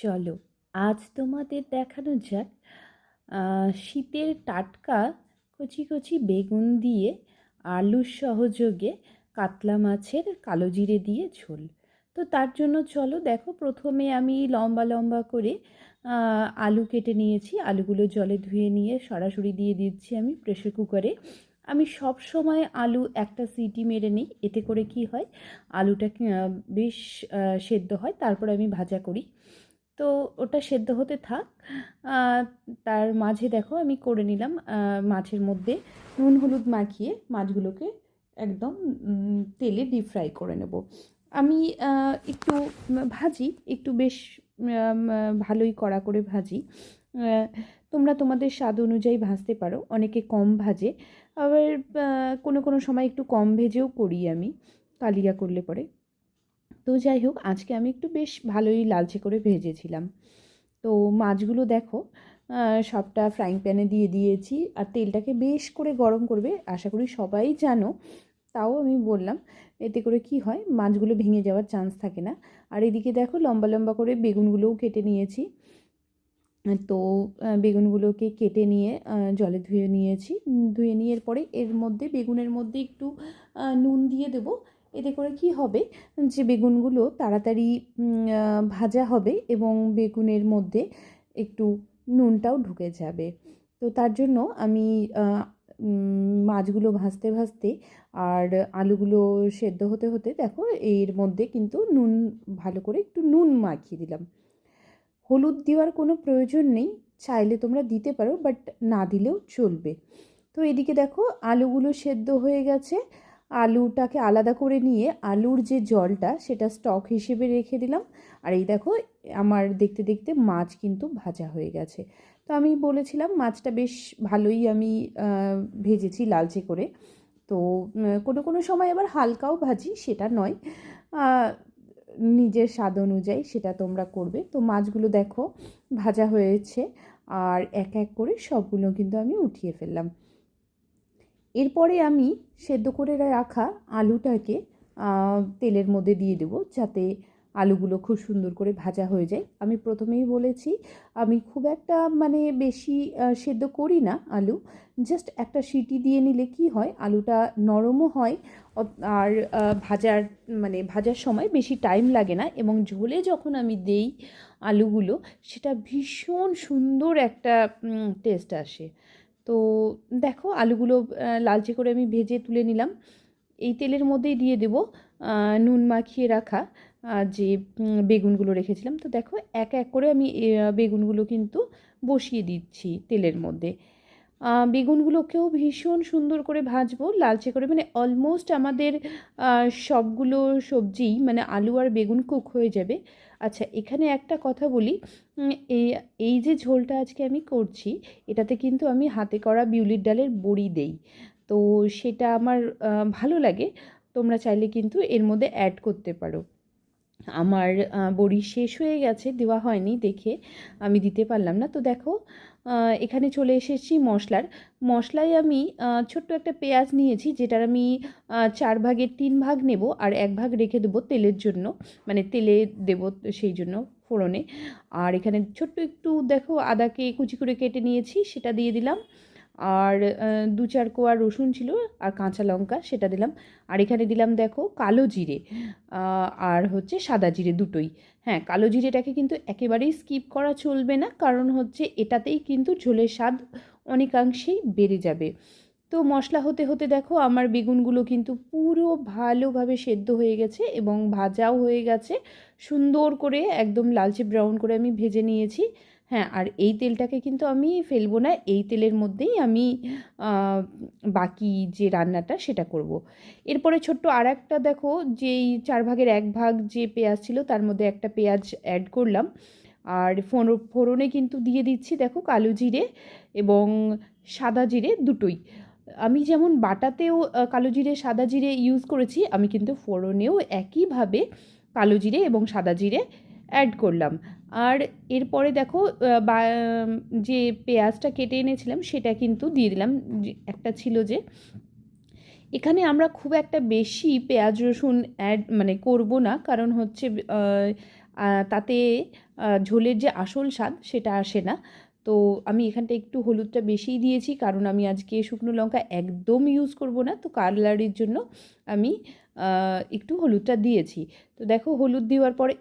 চলো আজ তোমাদের দেখানো যাক শীতের টাটকা কচি কচি বেগুন দিয়ে আলুর সহযোগে কাতলা মাছের কালো জিরে দিয়ে ঝোল। তো তার জন্য চলো দেখো, প্রথমে আমি লম্বা লম্বা করে আলু কেটে নিয়েছি। আলুগুলো জলে ধুয়ে নিয়ে সরাসরি দিয়ে দিচ্ছি আমি প্রেশার কুকারে। আমি সব সময় আলু একটা সিটি মেরে নিই, এতে করে কি হয় আলুটা বেশ সেদ্ধ হয়, তারপর আমি ভাজা করি। তো ওটা সেদ্ধ হতে থাক। তার মাঝে দেখো আমি করে নিলাম মাছের মধ্যে নুন হলুদ মাখিয়ে মাছগুলোকে একদম তেলে ডিপ ফ্রাই করে নেব। আমি একটু ভাজি, একটু বেশ ভালোই কড়া করে ভাজি। তোমরা তোমাদের স্বাদ অনুযায়ী ভাজতে পারো, অনেকে কম ভাজে, আবার কোনো কোনো সময় একটু কম ভেজেও করি আমি, কালিয়া করলে পরে। তো যাই হোক, আজকে আমি একটু বেশ ভালোই লালচে করে ভেজেছিলাম। তো মাছগুলো দেখো সবটা ফ্রাইং প্যানে দিয়ে দিয়েছি, আর তেলটাকে বেশ করে গরম করবে, আশা করি সবাই জানো, তাও আমি বললাম। এতে করে কি হয় মাছগুলো ভেঙে যাওয়ার চান্স থাকে না। আর এদিকে দেখো লম্বা লম্বা করে বেগুনগুলোও কেটে নিয়েছি। তো বেগুনগুলোকে কেটে নিয়ে জলে ধুয়ে নিয়েছি। ধুয়ে নেওয়ার পরে এর মধ্যে বেগুনের মধ্যে একটু নুন দিয়ে দেবো। এতে করে কি হবে যে বেগুনগুলো তাড়াতাড়ি ভাজা হবে এবং বেগুনের মধ্যে একটু নুনটাও ঢুকে যাবে। তো তার জন্য আমি মাছগুলো ভাজতে ভাজতে আর আলুগুলো সেদ্ধ হতে হতে দেখো এর মধ্যে কিন্তু নুন ভালো করে একটু নুন মাখিয়ে দিলাম। হলুদ দেওয়ার কোনো প্রয়োজন নেই, চাইলে তোমরা দিতে পারো, বাট না দিলেও চলবে। তো এদিকে দেখো আলুগুলো সেদ্ধ হয়ে গেছে। আলুটাকে আলাদা করে নিয়ে আলুর যে জলটা সেটা স্টক হিসেবে রেখে দিলাম। আর এই দেখো আমার দেখতে দেখতে মাছ কিন্তু ভাজা হয়ে গেছে। তো আমি বলেছিলাম মাছটা বেশ ভালোই আমি ভেজেছি লালচে করে। তো কোনো কোনো সময় আবার হালকাও ভাজি, সেটা নয়, নিজের স্বাদ অনুযায়ী সেটা তোমরা করবে। তো মাছগুলো দেখো ভাজা হয়েছে, আর এক এক করে সবগুলো কিন্তু আমি উঠিয়ে ফেললাম। এরপরে আমি সেদ্ধ করে রাখা আলুটাকে তেলের মধ্যে দিয়ে দেবো, যাতে আলুগুলো খুব সুন্দর করে ভাজা হয়ে যায়। আমি প্রথমেই বলেছি আমি খুব একটা মানে বেশি সেদ্ধ করি না আলু, জাস্ট একটা সিটি দিয়ে নিলে কি হয় আলুটা নরমও হয়, আর ভাজার ভাজার সময় বেশি টাইম লাগে না, এবং ঝোলে যখন আমি দেই আলুগুলো সেটা ভীষণ সুন্দর একটা টেস্ট আসে। তো দেখো আলুগুলো লালচে করে আমি ভেজে তুলে নিলাম। এই তেলের মধ্যেই দিয়ে দেব নুন মাখিয়ে রাখা যে বেগুনগুলো রেখেছিলাম। তো দেখো এক এক করে আমি বেগুনগুলো কিন্তু বসিয়ে দিচ্ছি তেলের মধ্যে। বেগুনগুলোকেও ভীষণ সুন্দর করে ভাজবো লালচে করে, মানে অলমোস্ট আমাদের সবগুলো সবজিই মানে আলু আর বেগুন কুক হয়ে যাবে। আচ্ছা, এখানে একটা কথা বলি, এই এই যে ঝোলটা আজকে আমি করছি এটাতে কিন্তু আমি হাতে করা বিউলির ডালের বড়ি দেই। তো সেটা আমার ভালো লাগে, তোমরা চাইলে কিন্তু এর মধ্যে অ্যাড করতে পারো। আমার বড়ি শেষ হয়ে গেছে, দেওয়া হয়নি দেখে আমি দিতে পারলাম না। তো দেখো এখানে চলে এসেছি মশলায় আমি ছোট্ট একটা পেঁয়াজ নিয়েছি, যেটার আমি 4 ভাগের 3 ভাগ নেব, আর 1 ভাগ রেখে দেবো তেলের জন্য, মানে তেলে দেবো সেই জন্য ফোড়নে। আর এখানে ছোট্ট একটু দেখো আদাকে কুচি করে কেটে নিয়েছি, সেটা দিয়ে দিলাম। আর 2-4 কোয়া রসুন ছিল, আর কাঁচা লঙ্কা সেটা দিলাম। আর এখানে দিলাম দেখো কালো জিরে, আর হচ্ছে সাদা জিরে দুটোই। হ্যাঁ, কালো জিরেটাকে কিন্তু একেবারেই স্কিপ করা চলবে না, কারণ হচ্ছে এটাতেই কিন্তু ঝোলের স্বাদ অনেকাংশেই বেড়ে যাবে। তো মশলা হতে হতে দেখো আমার বেগুনগুলো কিন্তু পুরো ভালোভাবে সেদ্ধ হয়ে গেছে এবং ভাজাও হয়ে গেছে, সুন্দর করে একদম লালচে ব্রাউন করে আমি ভেজে নিয়েছি। হ্যাঁ, আর এই তেলটাকে কিন্তু আমি ফেলবো না, এই তেলের মধ্যেই আমি বাকি যে রান্নাটা সেটা করব। এরপরে ছোট্ট আর একটা দেখো, যেই 4 ভাগের 1 ভাগ যে পেঁয়াজ ছিল তার মধ্যে একটা পেঁয়াজ অ্যাড করলাম। আর ফোড়নে কিন্তু দিয়ে দিচ্ছি দেখো কালো জিরে এবং সাদা জিরে দুটোই। আমি যেমন বাটাতেও কালো জিরে সাদা জিরে ইউজ করেছি, আমি কিন্তু ফোড়নেও একইভাবে কালো জিরে এবং সাদা জিরে অ্যাড করলাম। আর এরপরে দেখো যে পেঁয়াজটা কেটে এনেছিলাম সেটা কিন্তু দিয়ে দিলাম। একটা ছিল যে এখানে আমরা খুব একটা বেশি পেঁয়াজ রসুন অ্যাড করব না, কারণ হচ্ছে তাতে ঝোলের যে আসল স্বাদ সেটা আসে না। তো আমি এখানটা একটু হলুদটা বেশিই দিয়েছি, কারণ আমি আজকে শুকনো লঙ্কা একদম ইউজ করব না, তো কালারের জন্য আমি একটু হলুদটা দিয়েছি। তো দেখো হলুদ দেওয়ার পরে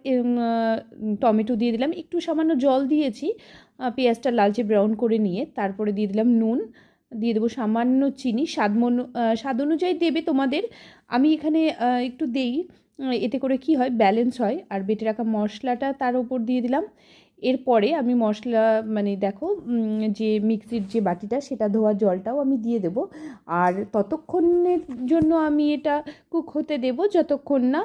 টমেটো দিয়ে দিলাম, একটু সামান্য জল দিয়েছি পেঁয়াজটা লালচে ব্রাউন করে নিয়ে। তারপরে দিয়ে দিলাম নুন, দিয়ে দেবো সামান্য চিনি, স্বাদ অনুযায়ী দেবে তোমাদের। আমি এখানে একটু দেই, এতে করে কি হয়, ব্যালেন্স হয়। আর বেটে রাখা মশলাটা তার ওপর দিয়ে দিলাম। এরপরে আমি মশলা মানে দেখো যে মিক্সির যে বাটিটা সেটা ধোয়া জলটাও আমি দিয়ে দেব। আর ততক্ষণের জন্য আমি এটা কুক হতে দেব যতক্ষণ না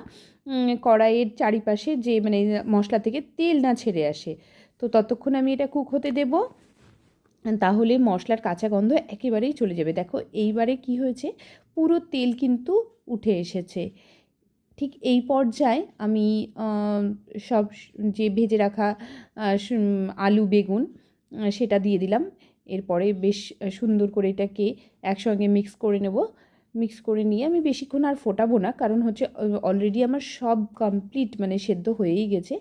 কড়াইয়ের চারিপাশে যে মানে মশলা থেকে তেল না ছেড়ে আসে। তো ততক্ষণ আমি এটা কুক হতে দেব, তাহলে মশলার কাঁচা গন্ধ একেবারেই চলে যাবে। দেখো এইবারে কি হয়েছে, পুরো তেল কিন্তু উঠে এসেছে। ঠিক এই পর্যায়ে আমি সব যে ভেজে রাখা আলু বেগুন সেটা দিয়ে দিলাম। এরপরে বেশ সুন্দর করে এটাকে একসঙ্গে মিক্স করে নেব। মিক্স করে নিয়ে আমি বেশিক্ষণ আর ফোটাবো না, কারণ হচ্ছে অলরেডি আমার সব কমপ্লিট মানে সেদ্ধ হয়েই গেছে।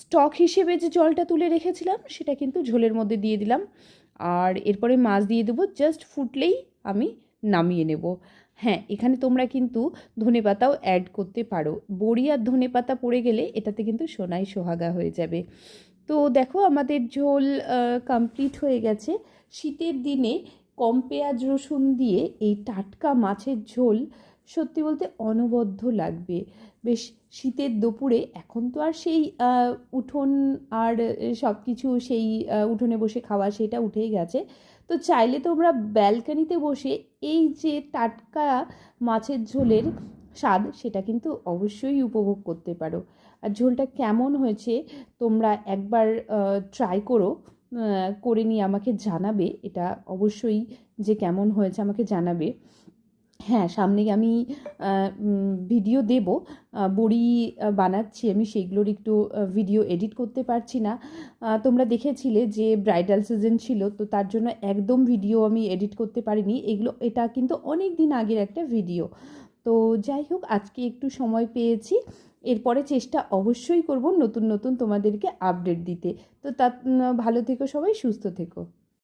স্টক হিসেবে যে জলটা তুলে রেখেছিলাম সেটা কিন্তু ঝোলের মধ্যে দিয়ে দিলাম। আর এরপরে মাছ দিয়ে দেবো, জাস্ট ফুটলেই আমি নামিয়ে নেব। হ্যাঁ, এখানে তোমরা কিন্তু ধনেপাতাও অ্যাড করতে পারো। বড়ি আর ধনেপাতা পড়ে গেলে এটাতে কিন্তু সোনাই সোহাগা হয়ে যাবে। তো দেখো আমাদের ঝোল কমপ্লিট হয়ে গেছে। শীতের দিনে কম পেঁয়াজ রসুন দিয়ে এই টাটকা মাছের ঝোল সত্যি বলতে অনবদ্য লাগবে। বেশ শীতের দুপুরে, এখন তো আর সেই উঠোন আর সব কিছু সেই উঠোনে বসে খাওয়া সেটা উঠেই গেছে। তো চাইলে তোমরা ব্যালকনিতে বসে এই যে টাটকা মাছের ঝোলের স্বাদ সেটা কিন্তু অবশ্যই উপভোগ করতে পারো। আর ঝোলটা কেমন হয়েছে তোমরা একবার ট্রাই করো, করে নিয়ে আমাকে জানাবে। এটা অবশ্যই যে কেমন হয়েছে আমাকে জানাবে। হ্যাঁ, সামনে আমি ভিডিও দেব, বড়ি বানাচ্ছি আমি, সেইগুলোর একটু ভিডিও এডিট করতে পারছি না। তোমরা দেখেছিলে যে ব্রাইডাল সিজন ছিল, তো তার জন্য একদম ভিডিও আমি এডিট করতে পারিনি। এটা কিন্তু অনেক দিন আগের একটা ভিডিও। তো যাই হোক, আজকে একটু সময় পেয়েছি, এরপরে চেষ্টা অবশ্যই করব নতুন নতুন তোমাদেরকে আপডেট দিতে। তো ভালো থেকো সবাই, সুস্থ থেকো।